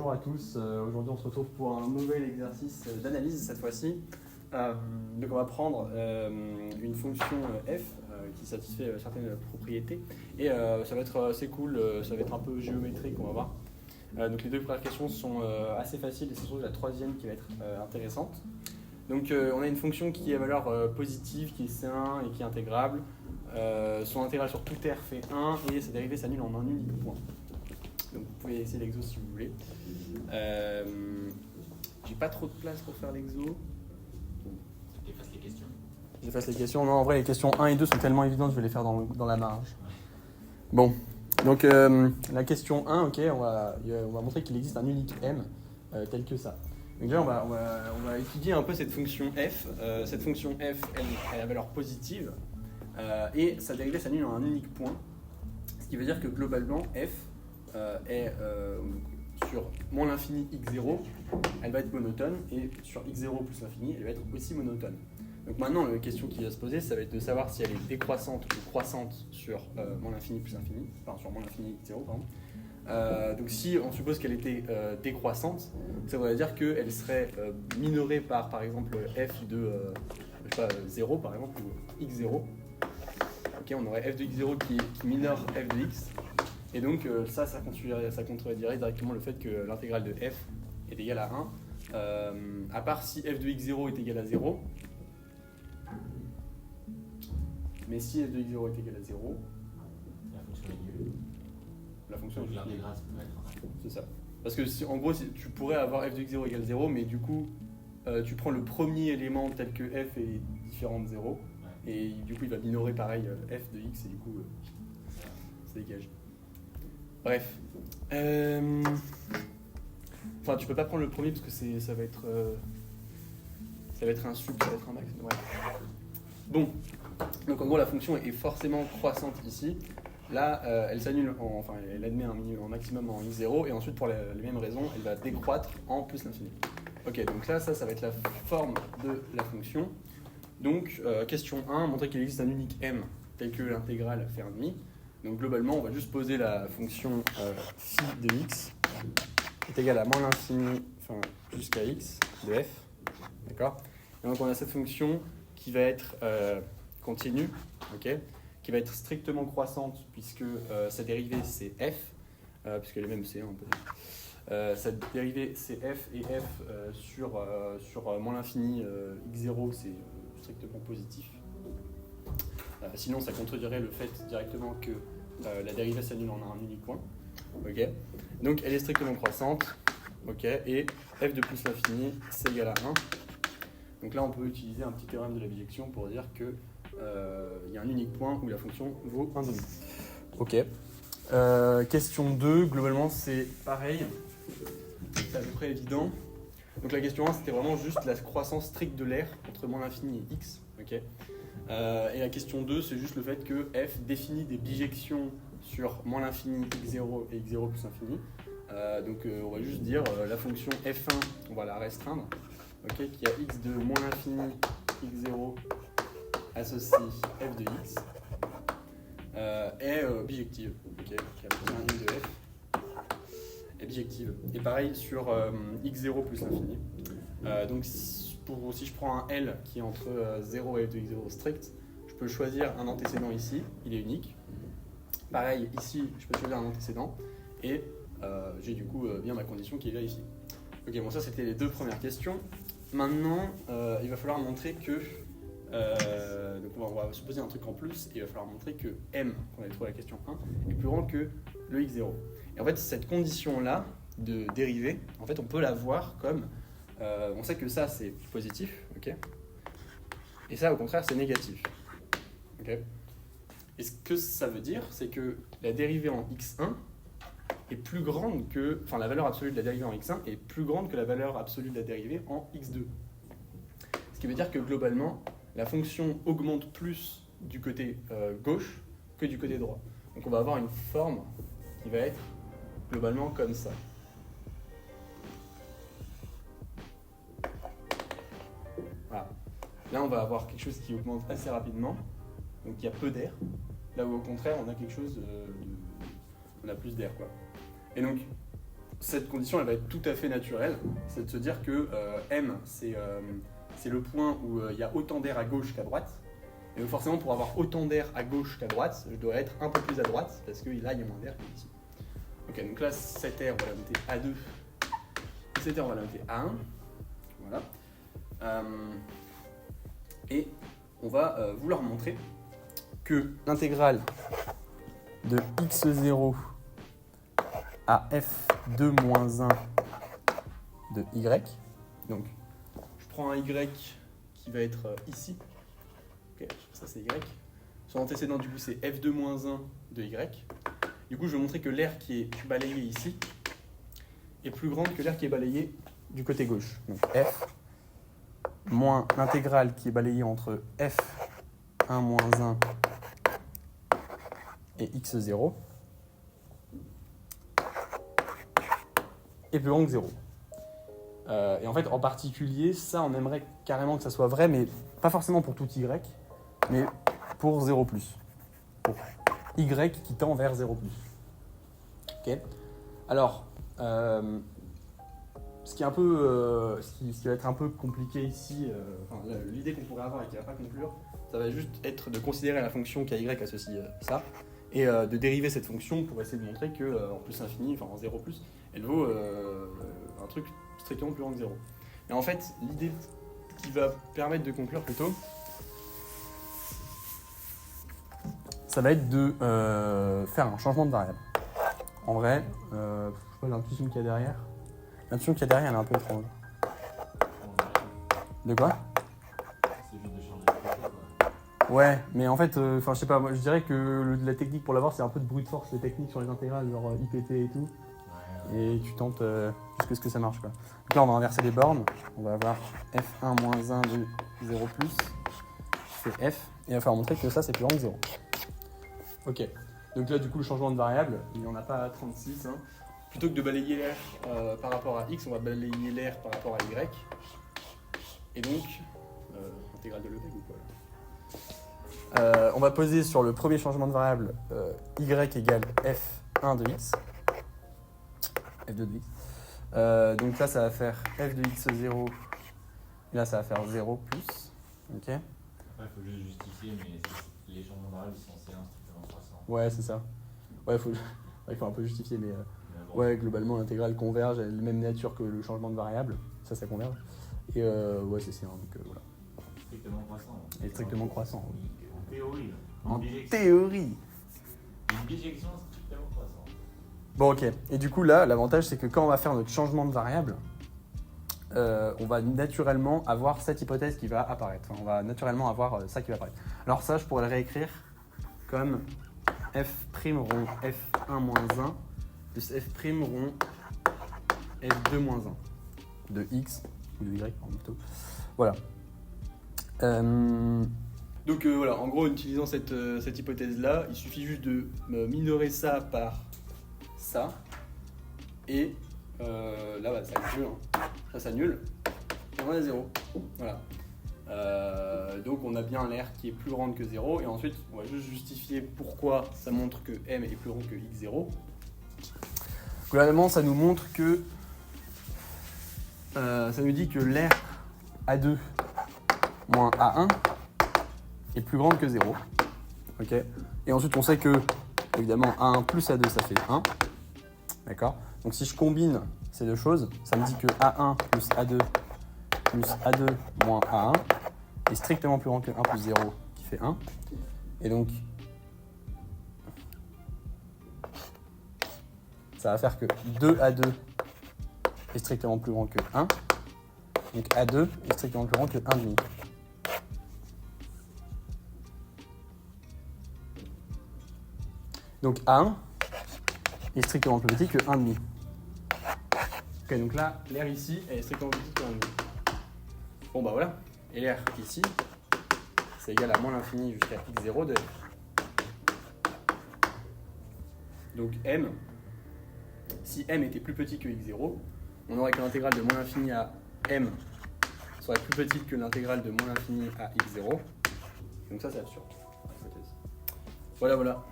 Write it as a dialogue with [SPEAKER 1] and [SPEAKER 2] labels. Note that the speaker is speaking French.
[SPEAKER 1] bonjour à tous. Aujourd'hui, on se retrouve pour un nouvel exercice d'analyse cette fois-ci. Donc, on va prendre une fonction f qui satisfait certaines propriétés et ça va être assez cool, ça va être un peu géométrique, on va voir. Donc, les deux premières questions sont assez faciles et c'est surtout la troisième qui va être intéressante. Donc, on a une fonction qui est à valeur positive, qui est C1 et qui est intégrable. Son intégrale sur tout R fait 1 et sa dérivée s'annule en un unique point. Donc vous pouvez essayer l'exo si vous voulez. J'ai pas trop de place pour faire l'exo.
[SPEAKER 2] J'efface les questions.
[SPEAKER 1] J'efface les questions. Non, en vrai, les questions 1 et 2 sont tellement évidentes, je vais les faire dans la marge. Bon, donc la question 1, ok, on va montrer qu'il existe un unique m tel que ça. Donc là, on va étudier un peu cette fonction f. Cette fonction f, elle a la valeur positive et sa dérivée s'annule en un unique point. Ce qui veut dire que globalement, f est sur moins l'infini x0, elle va être monotone, et sur x0 plus l'infini, elle va être aussi monotone. Donc maintenant, la question qui va se poser, ça va être de savoir si elle est décroissante ou croissante sur moins l'infini plus l'infini, enfin sur moins l'infini x0, pardon. Donc si on suppose qu'elle était décroissante, ça voudrait dire qu'elle serait minorée par exemple f de 0 par exemple, ou x0. Ok, on aurait f de x0 qui minore f de x. Et donc ça contredirait directement le fait que l'intégrale de f est égale à 1, à part si f de x0 est égal à 0. Mais si f de x0 est égal à 0,
[SPEAKER 2] la fonction est nulle.
[SPEAKER 1] La fonction est nulle.
[SPEAKER 2] L'intégrale, ça peut être 1.
[SPEAKER 1] C'est ça. Parce que en gros, tu pourrais avoir f de x0 égale 0, mais du coup, tu prends le premier élément tel que f est différent de 0, et du coup, il va minorer pareil f de x, et du coup, ça dégage. Bref. Enfin, tu peux pas prendre le premier parce que ça va être un sub, ça va être un max. Ouais. Bon. Donc en gros, la fonction est forcément croissante ici. Là, elle s'annule, elle admet un maximum en x0 et ensuite pour les mêmes raisons, elle va décroître en plus l'infini. Ok, donc là, ça va être la forme de la fonction. Donc, question 1, montrer qu'il existe un unique m tel que l'intégrale fait 1,5. Donc globalement, on va juste poser la fonction phi de x est égale à moins l'infini, jusqu'à x de f. D'accord ? Et donc on a cette fonction qui va être continue, okay, qui va être strictement croissante puisque sa dérivée c'est f, puisqu'elle est même c, on peut dire. Sa dérivée c'est f et f sur moins l'infini x0 c'est strictement positif. Sinon ça contredirait le fait directement que la dérivée s'annule en un unique point. Okay. Donc elle est strictement croissante. Okay. Et f de plus l'infini c'est égal à 1. Donc là on peut utiliser un petit théorème de la bijection pour dire que y a un unique point où la fonction vaut 1,5. Ok. Question 2, globalement c'est pareil. C'est à peu près évident. Donc la question 1 c'était vraiment juste la croissance stricte de l'air entre moins l'infini et x. Okay. Et la question 2, c'est juste le fait que f définit des bijections sur moins l'infini x0 et x0 plus l'infini. Donc on va juste dire la fonction f1, on va la restreindre, okay, qui a x de moins l'infini x0 associé f de x, est bijective. Okay, qui a un de f est bijective. Et pareil sur x0 plus l'infini. Donc si je prends un L qui est entre 0 et f de x0 strict, je peux choisir un antécédent ici, il est unique. Pareil, ici, je peux choisir un antécédent et j'ai du coup bien ma condition qui est vérifiée. Ok, bon ça c'était les deux premières questions. Maintenant, il va falloir montrer que... donc on va supposer un truc en plus et il va falloir montrer que m, qu'on avait trouvé à la question 1, est plus grand que le x0. Et en fait, cette condition-là de dérivée, en fait, on peut la voir comme... on sait que ça c'est positif, ok, et ça au contraire c'est négatif, ok. Et ce que ça veut dire, c'est que la dérivée en x1 est plus grande que, la valeur absolue de la dérivée en x1 est plus grande que la valeur absolue de la dérivée en x2. Ce qui veut dire que globalement, la fonction augmente plus du côté gauche que du côté droit. Donc on va avoir une forme qui va être globalement comme ça. Voilà. Là, on va avoir quelque chose qui augmente assez rapidement, donc il y a peu d'air. Là où au contraire, on a quelque chose on a plus d'air, quoi. Et donc, cette condition, elle va être tout à fait naturelle. C'est de se dire que M, c'est le point où il y a autant d'air à gauche qu'à droite. Et donc forcément, pour avoir autant d'air à gauche qu'à droite, je dois être un peu plus à droite, parce que là, il y a moins d'air qu'ici. Ok, donc là, cet air, on va la noter A2. Cet air, on va la noter A1. Voilà. Et on va vouloir montrer que l'intégrale de x0 à f2 moins 1 de y, donc je prends un y qui va être ici, ok, ça c'est y, son antécédent du coup c'est f2 moins 1 de y, du coup je vais montrer que l'air qui est balayé ici est plus grande que l'air qui est balayé du côté gauche, donc f moins l'intégrale qui est balayée entre f1 moins 1 et x0 est plus grand que 0. Et en fait, en particulier, ça, on aimerait carrément que ça soit vrai, mais pas forcément pour tout y, mais pour 0+. Pour y qui tend vers 0+. Ok. Alors, ce qui va être un peu compliqué ici, l'idée qu'on pourrait avoir et qui ne va pas conclure, ça va juste être de considérer la fonction kY associe ça, et de dériver cette fonction pour essayer de montrer que en plus infini, enfin en 0+, elle vaut un truc strictement plus grand que 0. Et en fait, l'idée qui va permettre de conclure plutôt, ça va être de faire un changement de variable. En vrai, je sais pas l'intuition qu'il y a derrière. L'intuition qu'il y a derrière, elle est un peu étrange. De quoi ?
[SPEAKER 2] C'est juste de changer de côté, quoi.
[SPEAKER 1] Ouais, mais en fait, je sais pas, moi je dirais que la technique pour l'avoir, c'est un peu de brute force, les techniques sur les intégrales, genre IPT et tout.
[SPEAKER 2] Ouais.
[SPEAKER 1] Et tu tentes jusqu'à ce que ça marche, quoi. Donc là, on va inverser les bornes. On va avoir f1 moins 1 de 0+, c'est f. Et il va falloir montrer que ça, c'est plus grand que 0. Ok. Donc là, du coup, le changement de variable, il n'y en a pas à 36. Hein. Plutôt que de balayer l'air par rapport à x, on va balayer l'air par rapport à y. Et donc, intégrale de l'EV ou quoi ? On va poser sur le premier changement de variable y égale f1 de x. f2 de x. Donc là, ça va faire f de x0. Et là, ça va faire 0 plus. Ok.
[SPEAKER 2] Après, il faut juste justifier, mais les changements de variables sont C1 strictement croissants.
[SPEAKER 1] Ouais, c'est ça. Ouais, il faut un peu justifier, mais
[SPEAKER 2] Bon,
[SPEAKER 1] ouais, globalement, l'intégrale converge, elle a la même nature que le changement de variable. Ça converge. Et ouais, c'est ça. Donc voilà.
[SPEAKER 2] strictement croissant.
[SPEAKER 1] Et strictement croissant.
[SPEAKER 2] En théorie.
[SPEAKER 1] En
[SPEAKER 2] bijection.
[SPEAKER 1] théorie.
[SPEAKER 2] Une bijection strictement croissante.
[SPEAKER 1] Bon, ok. Et du coup, là, l'avantage, c'est que quand on va faire notre changement de variable, on va naturellement avoir cette hypothèse qui va apparaître. Enfin, on va naturellement avoir ça qui va apparaître. Alors ça, je pourrais le réécrire comme f' rond f1 moins 1 plus f' rond f2 moins 1 de x ou de y, pardon, plutôt. Voilà. Donc voilà, en gros, en utilisant cette hypothèse-là, il suffit juste de minorer ça par ça. Et là, bah, ça annule. Hein. Ça s'annule. Et on a 0. Voilà. Donc on a bien l'air qui est plus grande que 0. Et ensuite, on va juste justifier pourquoi ça montre que m est plus grand que x0. Globalement, ça nous montre que... ça nous dit que l'air A2 moins A1 est plus grande que 0. Ok. Et ensuite, on sait que, évidemment, A1 plus A2, ça fait 1. D'accord. Donc si je combine ces deux choses, ça me dit que A1 plus A2 plus A2 moins A1 est strictement plus grand que 1 plus 0 qui fait 1. Et donc, ça va faire que 2A2 est strictement plus grand que 1. Donc A2 est strictement plus grand que 1,5. Donc A1 est strictement plus petit que 1,5. Ok, donc là, l'air ici est strictement plus petit que 1,5. Bon bah voilà, et l'air ici, c'est égal à moins l'infini jusqu'à x0 de f. Donc m, si m était plus petit que x0, on aurait que l'intégrale de moins l'infini à m serait plus petite que l'intégrale de moins l'infini à x0. Donc ça, c'est absurde. Voilà, voilà.